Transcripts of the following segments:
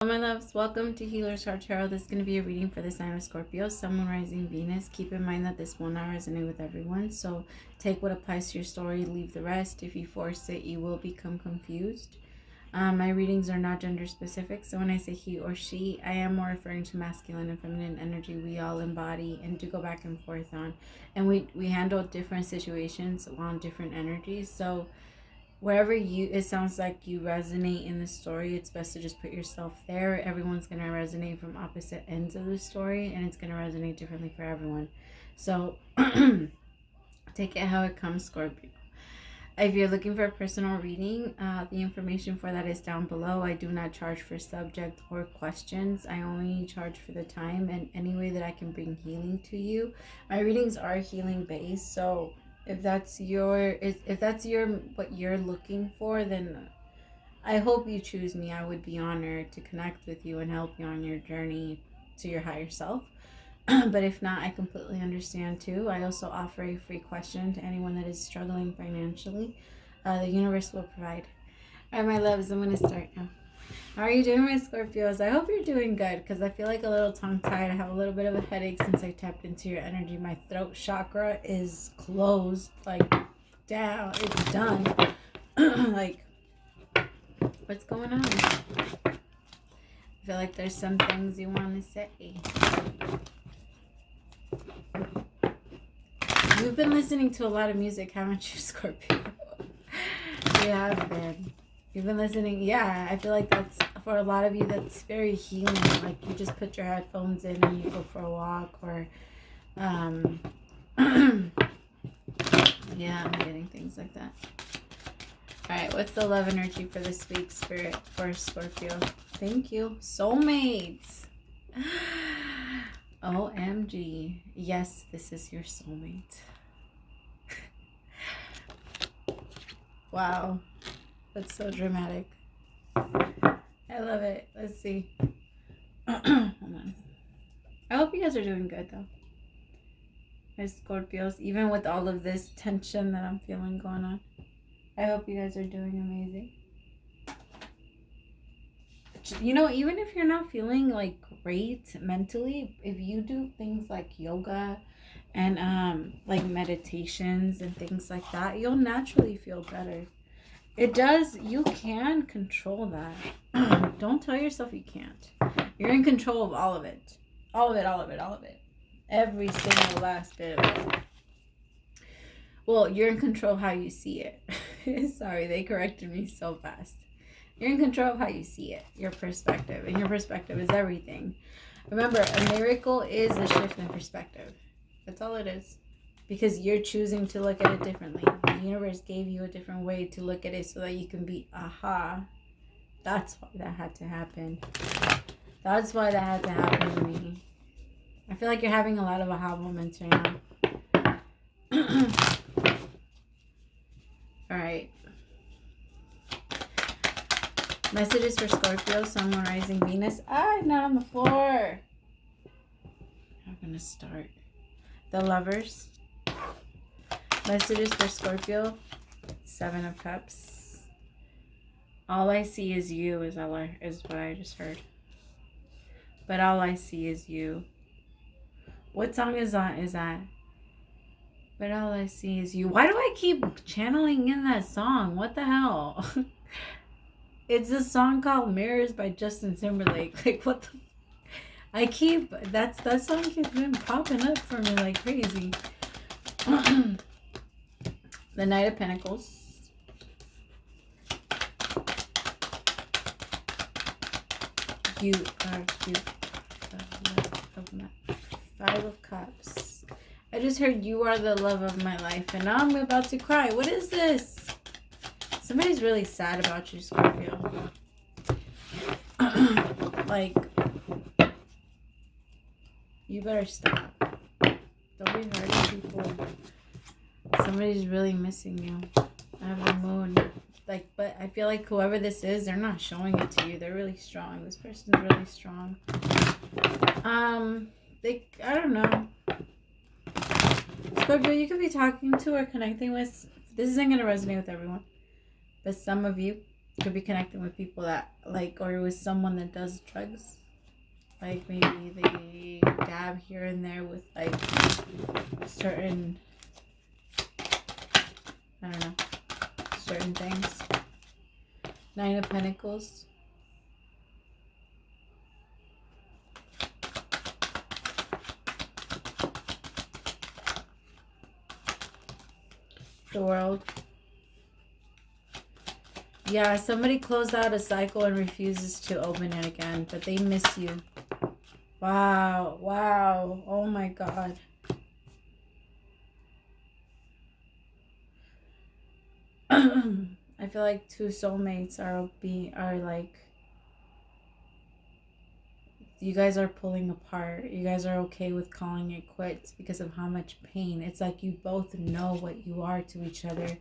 Hello, my loves. Welcome to Healer's Heart Tarot. This is going to be a reading for the sign of Scorpio, Sun, Moon, Rising, Venus. Keep in mind that this will not resonate with everyone, so take what applies to your story, leave the rest. If you force it, you will become confused. My readings are not gender specific, so when I say he or she, I am more referring to masculine and feminine energy we all embody and do go back and forth on. And we handle different situations on different energies, so wherever it sounds like you resonate in the story, it's best to just put yourself there. Everyone's going to resonate from opposite ends of the story, and it's going to resonate differently for everyone. So take it how it comes, Scorpio. If you're looking for a personal reading, the information for that is down below. I do not charge for subject or questions. I only charge for the time and any way that I can bring healing to you. My readings are healing based, so if that's your what you're looking for, then I hope you choose me. I would be honored to connect with you and help you on your journey to your higher self. But if not, I completely understand too. I also offer a free question to anyone that is struggling financially. The universe will provide. All right, my loves, I'm going to start now. How are you doing, my Scorpios? I hope you're doing good, because I feel like a little tongue-tied. I have a little bit of a headache since I tapped into your energy. My throat chakra is closed, like down. It's done. Like, what's going on? I feel like there's some things you want to say. You've been listening to a lot of music, haven't you, Scorpio? You have been. You've been listening. Yeah, I feel like that's, for a lot of you, that's very healing. Like, you just put your headphones in and you go for a walk, or yeah, I'm getting things like that. All right, what's the love energy for this week, Spirit, for Scorpio? Thank you. Soulmates. OMG. Yes, this is your soulmate. Wow. That's so dramatic. I love it. Let's see. Hold on. I hope you guys are doing good, though. My Scorpios, even with all of this tension that I'm feeling going on. I hope you guys are doing amazing. You know, even if you're not feeling like great mentally, if you do things like yoga and like meditations and things like that, you'll naturally feel better. It does. You can control that. Don't tell yourself you can't. You're in control of all of it. All of it, all of it, all of it. Every single last bit of it. Well, you're in control of how you see it. Sorry, they corrected me so fast. You're in control of how you see it, your perspective. And your perspective is everything. Remember, a miracle is a shift in perspective. That's all it is. Because you're choosing to look at it differently. The universe gave you a different way to look at it so that you can be, aha. That's why that had to happen. That's why that had to happen to me. I feel like you're having a lot of aha moments right now. Alright. Messages for Scorpio, Sun, Moon, Rising, Venus. I'm not on the floor. I'm going to start. The Lovers. Messages for Scorpio, Seven of Cups. All I see is you is what I just heard. But all I see is you. What song is that? But all I see is you. Why do I keep channeling in that song? What the hell? It's a song called Mirrors by Justin Timberlake. Like, what the... That song keeps been popping up for me like crazy. The Knight of Pentacles. You are cute. Five of Cups. I just heard you are the love of my life, and now I'm about to cry. What is this? Somebody's really sad about you, Scorpio. Like, you better stop. Don't be hurting people. Somebody's really missing you. I have the moon. Like, but I feel like whoever this is, they're not showing it to you. They're really strong. This person's really strong. I don't know. Scorpio, you could be talking to or connecting with. This isn't going to resonate with everyone. But some of you, Could be connecting with people that like, or with someone that does drugs. Like maybe they dab here and there with like certain, I don't know, certain things. 9 of Pentacles. The World. Yeah, somebody closed out a cycle and refuses to open it again, but they miss you. Wow, wow, oh my God. I feel like 2 soulmates are like, you guys are pulling apart. You guys are okay with calling it quits because of how much pain. It's like you both know what you are to each other,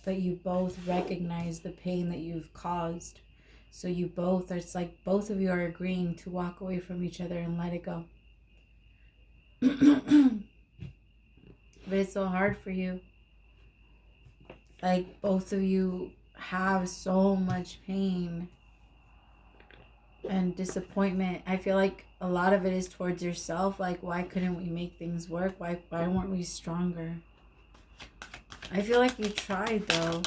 but you both recognize the pain that you've caused. So you both, it's like both of you are agreeing to walk away from each other and let it go. But it's so hard for you. Like both of you have so much pain and disappointment. I feel like a lot of it is towards yourself. Like, why couldn't we make things work? Why weren't we stronger? I feel like you tried though.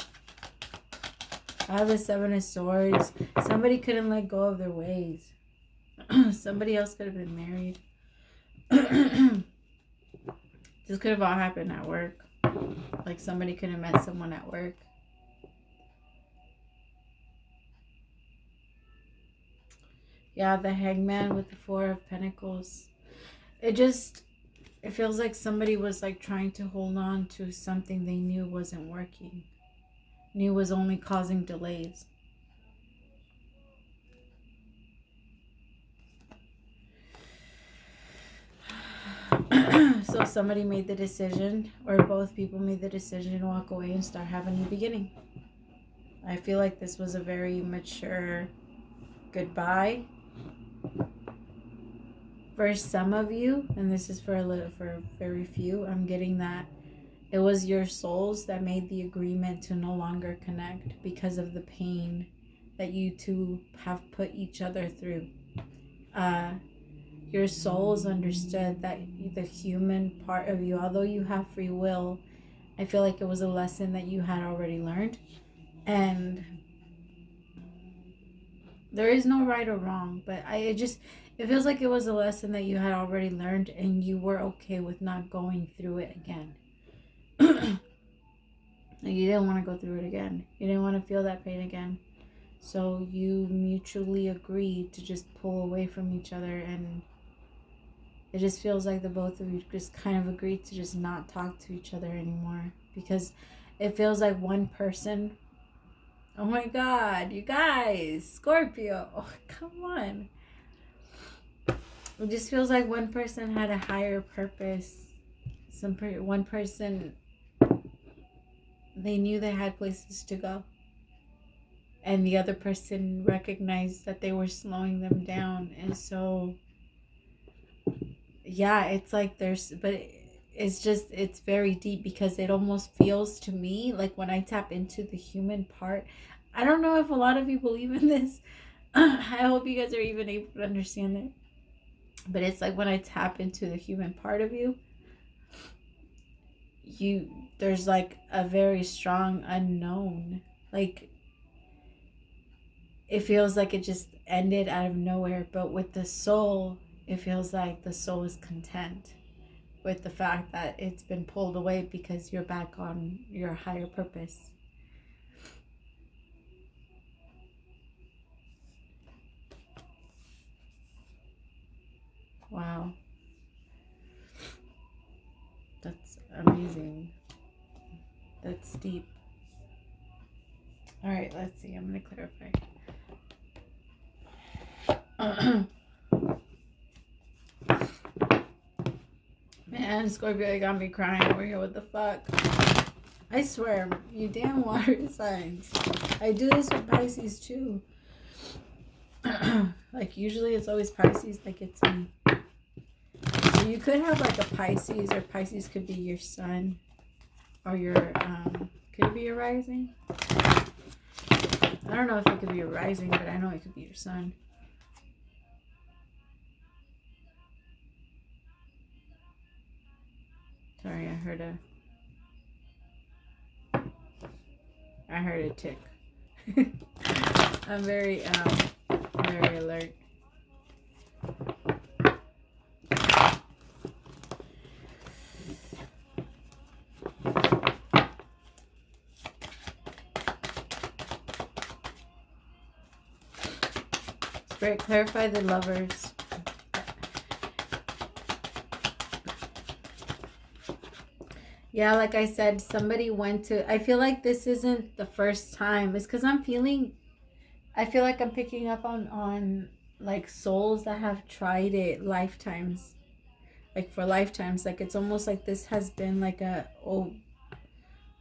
I have the 7 of Swords. Somebody couldn't let go of their ways. Somebody else could have been married. This could have all happened at work. Like somebody could have met someone at work. Yeah, the Hangman with the 4 of Pentacles. It feels like somebody was like trying to hold on to something they knew wasn't working. Knew was only causing delays. So somebody made the decision, or both people made the decision to walk away and start having a new beginning. I feel like this was a very mature goodbye. For some of you, and this is for very few, I'm getting that it was your souls that made the agreement to no longer connect because of the pain that you two have put each other through. Your souls understood that the human part of you, although you have free will, I feel like it was a lesson that you had already learned. And there is no right or wrong, but it feels like it was a lesson that you had already learned and you were okay with not going through it again. Like you didn't want to go through it again. You didn't want to feel that pain again. So you mutually agreed to just pull away from each other, and it just feels like the both of you just kind of agreed to just not talk to each other anymore, because it feels like one person, oh my God, you guys, Scorpio, oh, come on. It just feels like one person had a higher purpose. One person, they knew they had places to go. And the other person recognized that they were slowing them down. And so, yeah, it's like it's very deep, because it almost feels to me like when I tap into the human part, I don't know if a lot of you believe in this. I hope you guys are even able to understand it. But it's like when I tap into the human part of you, there's like a very strong unknown. Like it feels like it just ended out of nowhere. But with the soul, it feels like the soul is content with the fact that it's been pulled away because you're back on your higher purpose. Wow. That's amazing. That's deep. All right, let's see. I'm going to clarify. Man, Scorpio, you got me crying over here. What the fuck? I swear, you damn water signs. I do this with Pisces too. Like usually it's always Pisces that gets me. So you could have like a Pisces, or Pisces could be your sun, or your could it be your rising? I don't know if it could be your rising, but I know it could be your sun. Sorry, I heard a tick. I'm very alert. Spirit, clarify the Lovers. Yeah, like I said, somebody went to... I feel like this isn't the first time. It's because I feel like I'm picking up on like souls that have tried it lifetimes. Like for lifetimes. Like it's almost like this has been like a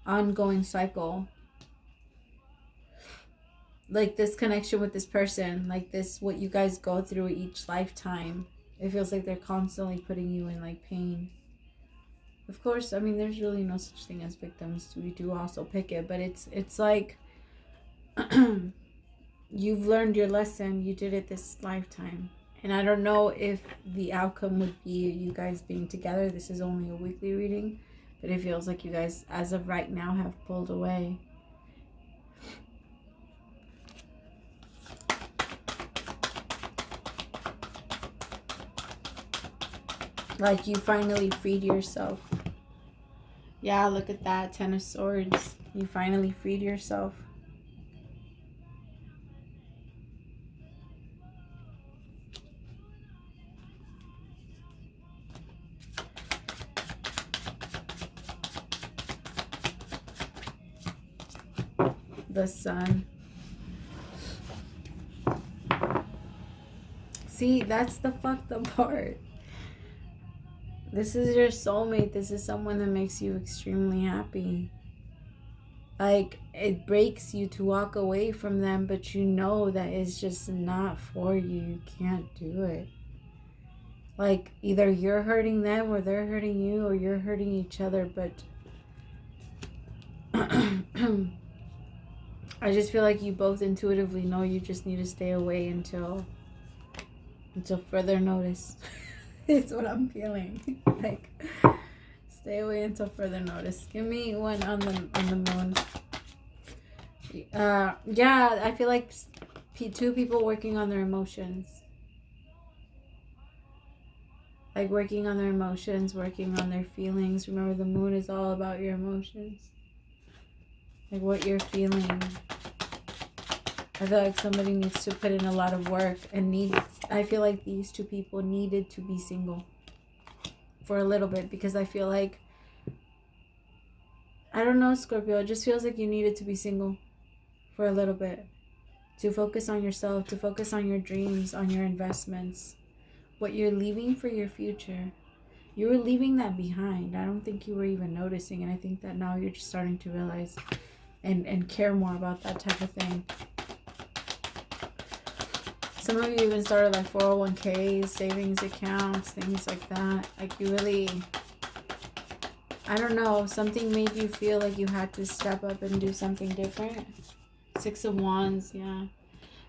ongoing cycle. Like this connection with this person. Like this, what you guys go through each lifetime. It feels like they're constantly putting you in like pain. Of course, I mean, there's really no such thing as victims. We do also pick it, but it's like you've learned your lesson. You did it this lifetime. And I don't know if the outcome would be you guys being together. This is only a weekly reading, but it feels like you guys, as of right now, have pulled away. Like you finally freed yourself. Yeah, look at that. 10 of Swords. You finally freed yourself. The Sun. See, that's the fucked up part. This is your soulmate. This is someone that makes you extremely happy. Like, it breaks you to walk away from them, but you know that it's just not for you. You can't do it. Like, either you're hurting them or they're hurting you or you're hurting each other, but I just feel like you both intuitively know you just need to stay away until further notice. It's what I'm feeling. Like, stay away until further notice. Give me one on the moon. Yeah, I feel like two people working on their emotions. Like working on their emotions, working on their feelings. Remember, the moon is all about your emotions. Like what you're feeling. I feel like somebody needs to put in a lot of work and I feel like these two people needed to be single for a little bit, because I feel like, I don't know, Scorpio, it just feels like you needed to be single for a little bit, to focus on yourself, to focus on your dreams, on your investments, what you're leaving for your future. You were leaving that behind. I don't think you were even noticing, and I think that now you're just starting to realize and care more about that type of thing. Some of you even started like 401ks, savings accounts, things like that. Like you really, I don't know, something made you feel like you had to step up and do something different. 6 of Wands, yeah.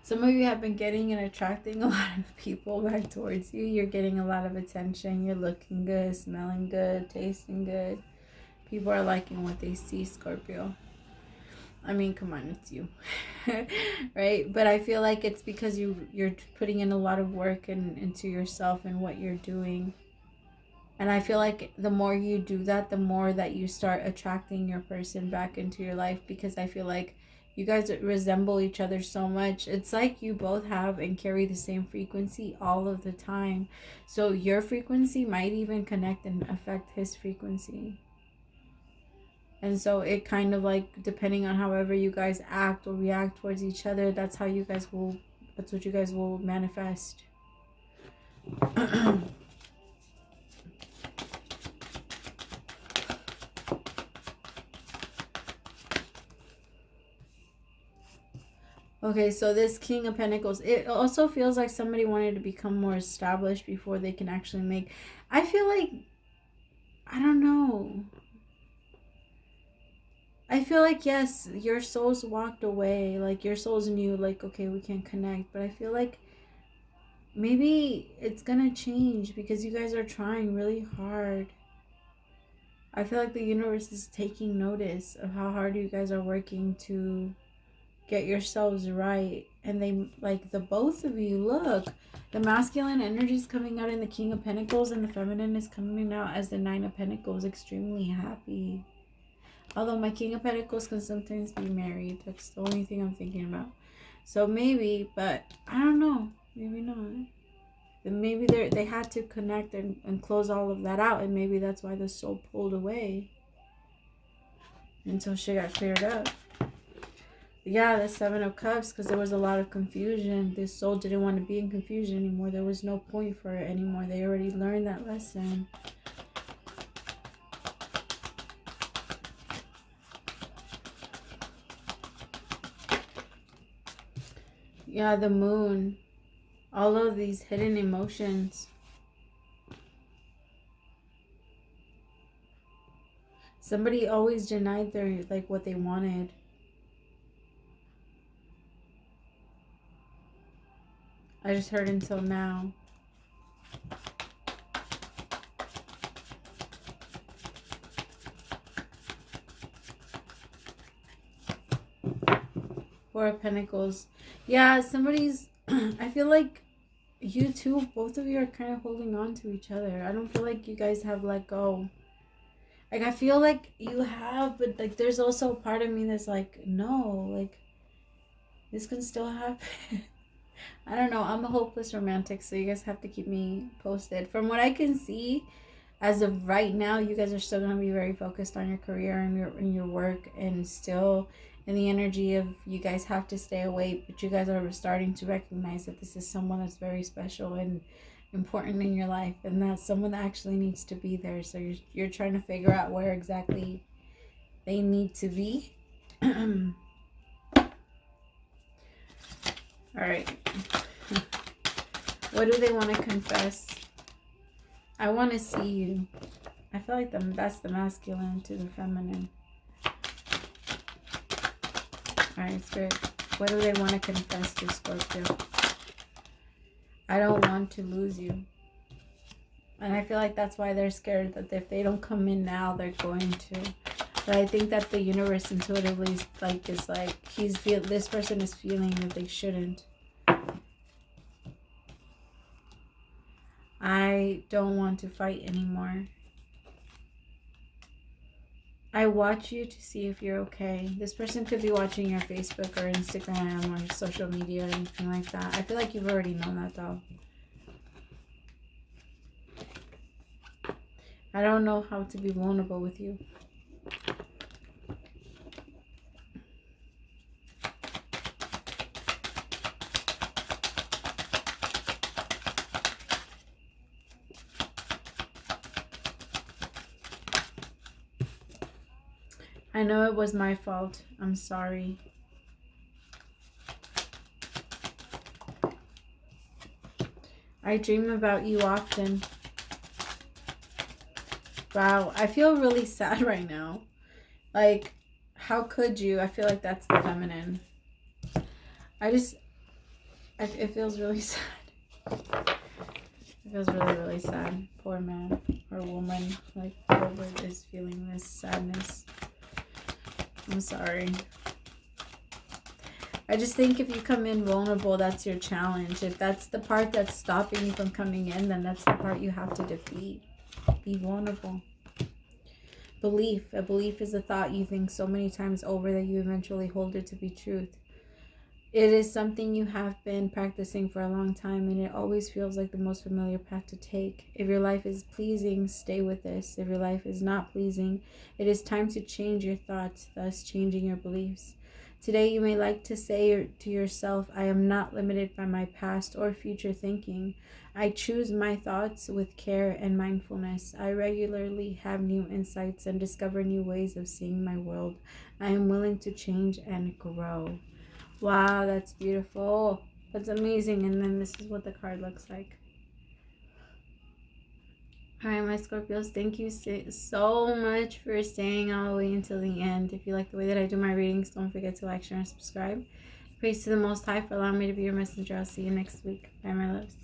Some of you have been getting and attracting a lot of people back towards you. You're getting a lot of attention. You're looking good, smelling good, tasting good. People are liking what they see, Scorpio. I mean, come on, it's you. Right? But I feel like it's because you're putting in a lot of work into yourself and what you're doing. And I feel like the more you do that, the more that you start attracting your person back into your life, because I feel like you guys resemble each other so much. It's like you both have and carry the same frequency all of the time. So your frequency might even connect and affect his frequency. And so it kind of like, depending on however you guys act or react towards each other, that's what you guys will manifest. Okay, so this King of Pentacles, it also feels like somebody wanted to become more established before they can actually make... I feel like, I don't know. I feel like, yes, your souls walked away. Like, your souls knew, like, okay, we can't connect. But I feel like maybe it's gonna change because you guys are trying really hard. I feel like the universe is taking notice of how hard you guys are working to get yourselves right. And they, like, the both of you, look, the masculine energy is coming out in the King of Pentacles, and the feminine is coming out as the Nine of Pentacles, extremely happy. Although my King of Pentacles can sometimes be married. That's the only thing I'm thinking about. So maybe, but I don't know. Maybe not. Maybe they had to connect and close all of that out, and maybe that's why the soul pulled away until shit got cleared up. Yeah, the Seven of Cups, because there was a lot of confusion. This soul didn't want to be in confusion anymore. There was no point for it anymore. They already learned that lesson. Yeah, the Moon. All of these hidden emotions. Somebody always denied their, like, what they wanted. I just heard until now. Four of Pentacles. Yeah, somebody's... I feel like you two, both of you are kind of holding on to each other. I don't feel like you guys have let go. Like, I feel like you have, but, like, there's also a part of me that's like, no, like, this can still happen. I don't know. I'm a hopeless romantic, so you guys have to keep me posted. From what I can see, as of right now, you guys are still going to be very focused on your career and your work, and still in the energy of you guys have to stay awake, but you guys are starting to recognize that this is someone that's very special and important in your life, and that's someone that actually needs to be there. So you're trying to figure out where exactly they need to be. All right. What do they want to confess? I want to see you. I feel like that's the masculine to the feminine. Alright, Spirit. What do they want to confess to Scorpio? I don't want to lose you. And I feel like that's why they're scared that if they don't come in now, they're going to. But I think that the universe intuitively is like, this person is feeling that they shouldn't. I don't want to fight anymore. I watch you to see if you're okay. This person could be watching your Facebook or Instagram or social media or anything like that. I feel like you've already known that, though. I don't know how to be vulnerable with you. I know it was my fault. I'm sorry. I dream about you often. Wow, I feel really sad right now. Like, how could you? I feel like that's the feminine. It feels really sad. It feels really, really sad. Poor man or woman, like, whoever is feeling this sadness. I'm sorry. I just think if you come in vulnerable, that's your challenge. If that's the part that's stopping you from coming in, then that's the part you have to defeat. Be vulnerable. Belief. A belief is a thought you think so many times over that you eventually hold it to be truth. It is something you have been practicing for a long time, and it always feels like the most familiar path to take. If your life is pleasing, stay with this. If your life is not pleasing, it is time to change your thoughts, thus changing your beliefs. Today, you may like to say to yourself, I am not limited by my past or future thinking. I choose my thoughts with care and mindfulness. I regularly have new insights and discover new ways of seeing my world. I am willing to change and grow. Wow, that's beautiful. That's amazing. And then this is what the card looks like. All right, my Scorpios, thank you so much for staying all the way until the end. If you like the way that I do my readings, don't forget to like, share, and subscribe. Praise to the Most High for allowing me to be your messenger. I'll see you next week. Bye, my loves.